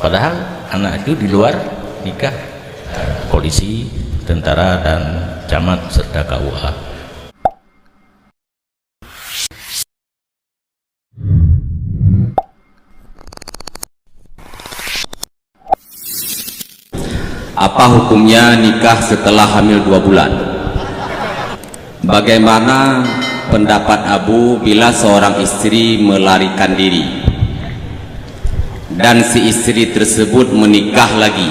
Padahal anak itu di luar nikah. Polisi, tentara, dan camat serta KUA. Apa hukumnya nikah setelah hamil 2 bulan? Bagaimana pendapat Abu bila seorang istri melarikan diri dan si istri tersebut menikah lagi?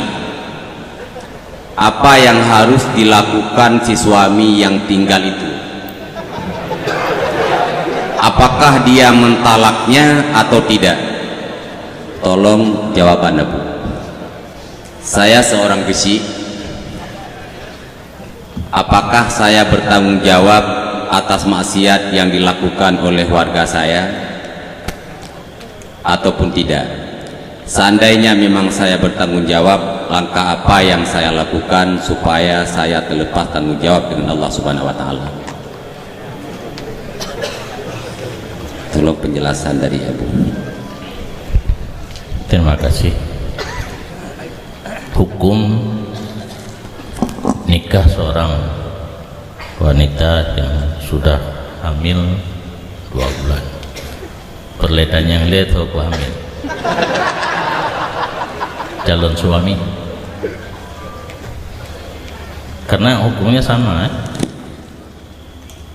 Apa yang harus dilakukan si suami yang tinggal itu? Apakah dia mentalaknya atau tidak? Tolong jawaban Abu. Saya seorang Gesi. Apakah saya bertanggung jawab atas maksiat yang dilakukan oleh warga saya ataupun tidak? Seandainya memang saya bertanggung jawab, langkah apa yang saya lakukan supaya saya terlepas tanggung jawab dengan Allah Subhanahu wa taala? Tolong penjelasan dari Abu. Terima kasih. Hukum nikah seorang wanita yang sudah hamil 2 bulan. Perlihatannya yang lihat aku hamil. Calon suami. Karena hukumnya sama.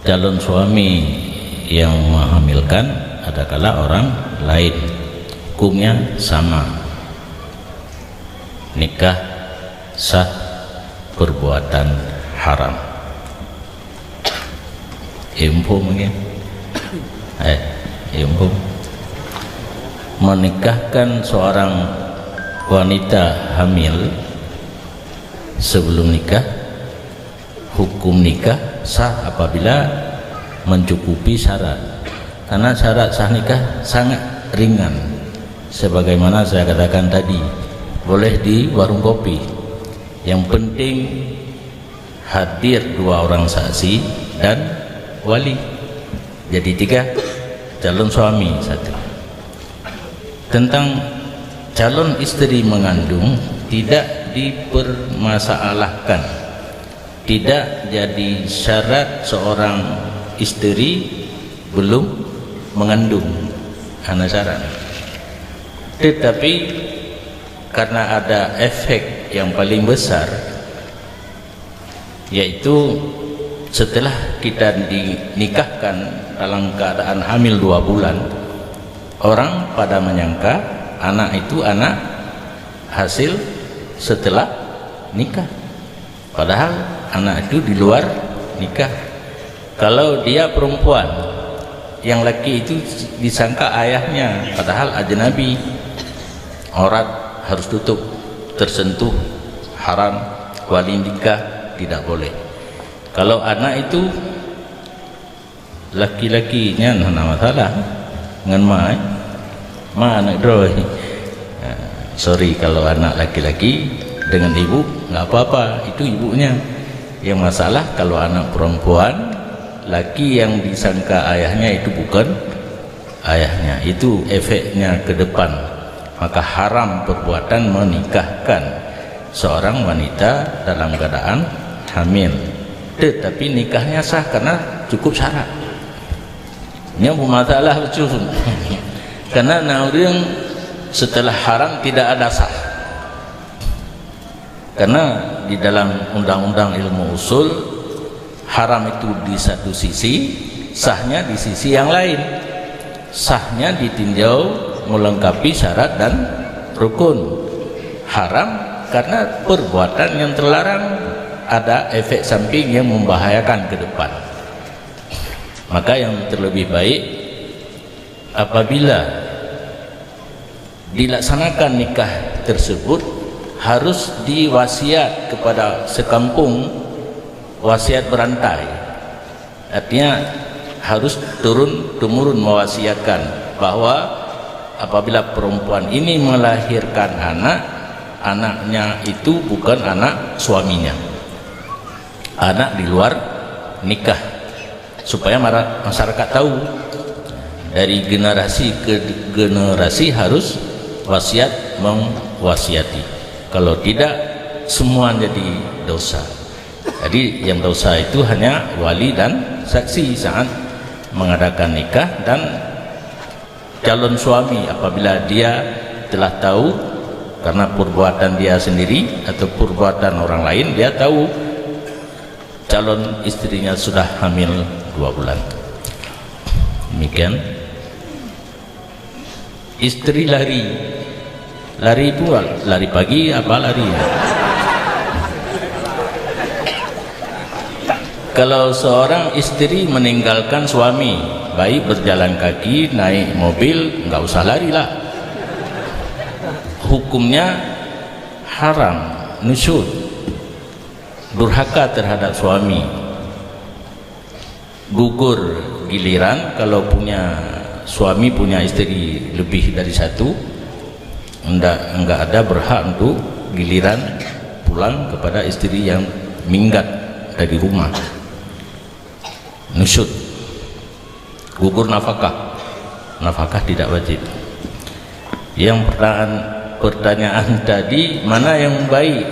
Calon suami yang menghamilkan adalah orang lain. Hukumnya sama. Nikah sah, perbuatan haram. Impum mungkin. Impum. Menikahkan seorang wanita hamil sebelum nikah, hukum nikah sah apabila mencukupi syarat. Karena syarat sah nikah sangat ringan. Sebagaimana saya katakan tadi, boleh di warung kopi, yang penting hadir 2 orang saksi dan wali, jadi 3. Calon suami 1. Tentang calon istri mengandung tidak dipermasalahkan, tidak jadi syarat seorang istri belum mengandung anak syarat. Tetapi karena ada efek yang paling besar, yaitu setelah kita dinikahkan dalam keadaan hamil 2 bulan, orang pada menyangka anak itu anak hasil setelah nikah, padahal anak itu di luar nikah. Kalau dia perempuan, yang laki itu disangka ayahnya, padahal ajnabi, aurat harus tutup, tersentuh haram, wali nikah tidak boleh. Kalau anak itu laki-lakinya nggak masalah dengan ma anak droy. Sorry, kalau anak laki-laki dengan ibu nggak apa-apa, itu ibunya. Yang masalah kalau anak perempuan, laki yang disangka ayahnya itu bukan ayahnya, itu efeknya ke depan. Maka haram perbuatan menikahkan seorang wanita dalam keadaan hamil. Tetapi nikahnya sah karena cukup syarat. Ini masalah betul. Karena orang setelah haram tidak ada sah. Karena di dalam undang-undang ilmu usul, haram itu di satu sisi, sahnya di sisi yang lain. Sahnya ditinjau melengkapi syarat dan rukun. Haram karena perbuatan yang terlarang, ada efek samping yang membahayakan ke depan. Maka yang terlebih baik apabila dilaksanakan nikah tersebut harus diwasiat kepada sekampung, wasiat berantai. Artinya harus turun-temurun mewasiatkan bahwa apabila perempuan ini melahirkan anak, anaknya itu bukan anak suaminya, anak di luar nikah, supaya masyarakat tahu. Dari generasi ke generasi harus wasiat mewasiati. Kalau tidak, semua jadi dosa. Jadi yang dosa itu hanya wali dan saksi saat mengadakan nikah, dan calon suami apabila dia telah tahu karena perbuatan dia sendiri atau perbuatan orang lain, dia tahu calon istrinya sudah hamil 2 bulan. Demikian. Istri lari pula, lari pagi apa lari ya? Kalau seorang istri meninggalkan suami, baik berjalan kaki, naik mobil, nggak usah lari lah. Hukumnya haram, nusyud, durhaka terhadap suami, gugur giliran. Kalau punya suami punya istri lebih dari satu, enggak ada berhak untuk giliran pulang kepada istri yang minggat dari rumah. Nusyud, gugur nafkah tidak wajib. Yang pertanyaan tadi, mana yang baik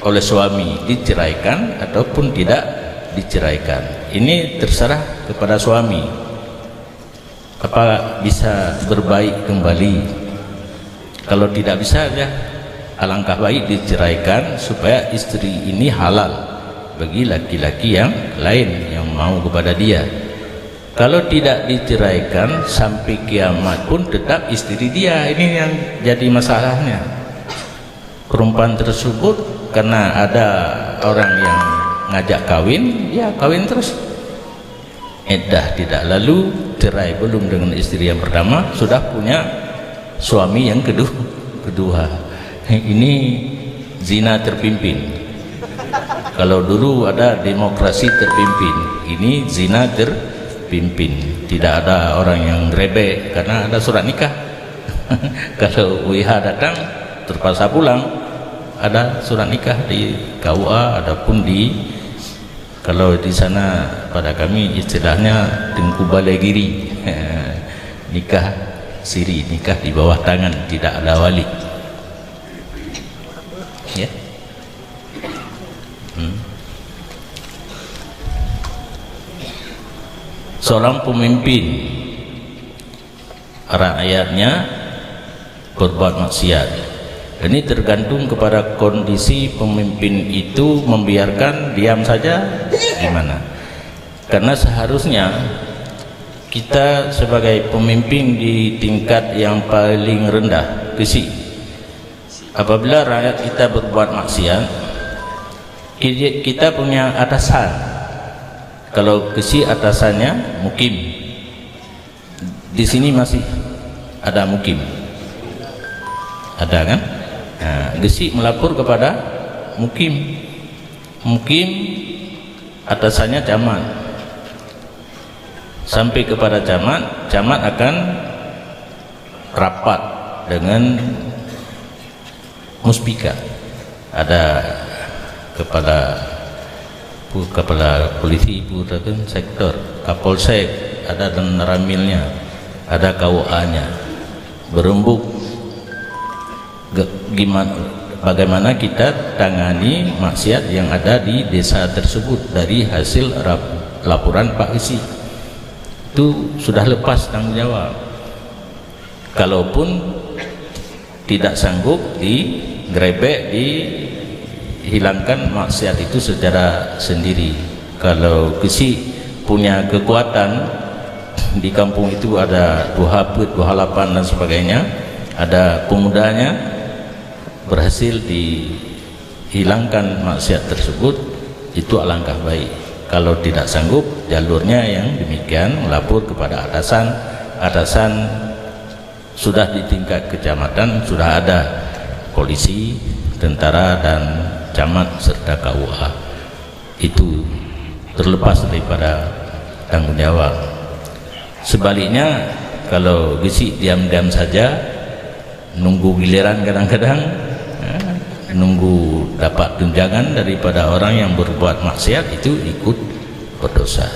oleh suami, diceraikan ataupun tidak diceraikan? Ini terserah kepada suami. Apa bisa berbaik kembali? Kalau tidak bisa, ya alangkah baik diceraikan supaya istri ini halal bagi laki-laki yang lain yang mau kepada dia. Kalau tidak diceraikan sampai kiamat pun tetap istri dia. Ini yang jadi masalahnya. Perempuan tersebut karena ada orang yang ngajak kawin, ya kawin terus. Iddah tidak lalu, cerai belum dengan istri yang pertama, sudah punya suami yang kedua. Ini zina terpimpin. Kalau dulu ada demokrasi terpimpin, ini zina terpimpin. Tidak ada orang yang rebek karena ada surat nikah. Kalau WH datang terpaksa pulang, ada surat nikah di KUA, adapun di, kalau di sana pada kami istilahnya tengku balai giri, nikah siri, nikah di bawah tangan, tidak ada wali. Ya. Seorang pemimpin, rakyatnya berbuat maksiat. Ini tergantung kepada kondisi pemimpin itu, membiarkan diam saja gimana. Karena seharusnya kita sebagai pemimpin di tingkat yang paling rendah, kesi, apabila rakyat kita berbuat maksiat, kita punya atasan. Kalau kesi atasannya mukim, di sini masih ada mukim, ada kan? Nah, gesi melapor kepada mukim, atasannya camat, sampai kepada camat akan rapat dengan muspika, ada kepala polisi, sektor, kapolsek, ada dan ramilnya, ada KUA-nya, berembuk bagaimana kita tangani maksiat yang ada di desa tersebut dari hasil laporan Pak Gesi. Itu sudah lepas tanggung jawab. Kalaupun tidak sanggup, digrebek, dihilangkan maksiat itu secara sendiri. Kalau Gesi punya kekuatan, di kampung itu ada 28 dan sebagainya, ada pemudanya, berhasil dihilangkan maksiat tersebut, itu alangkah baik. Kalau tidak sanggup, jalurnya yang demikian, melapor kepada atasan sudah di tingkat kecamatan, sudah ada polisi, tentara dan camat serta KUA. Itu terlepas daripada tanggung jawab. Sebaliknya, kalau Gesi diam-diam saja, nunggu giliran, kadang-kadang nunggu dapat tunjangan daripada orang yang berbuat maksiat, itu ikut berdosa.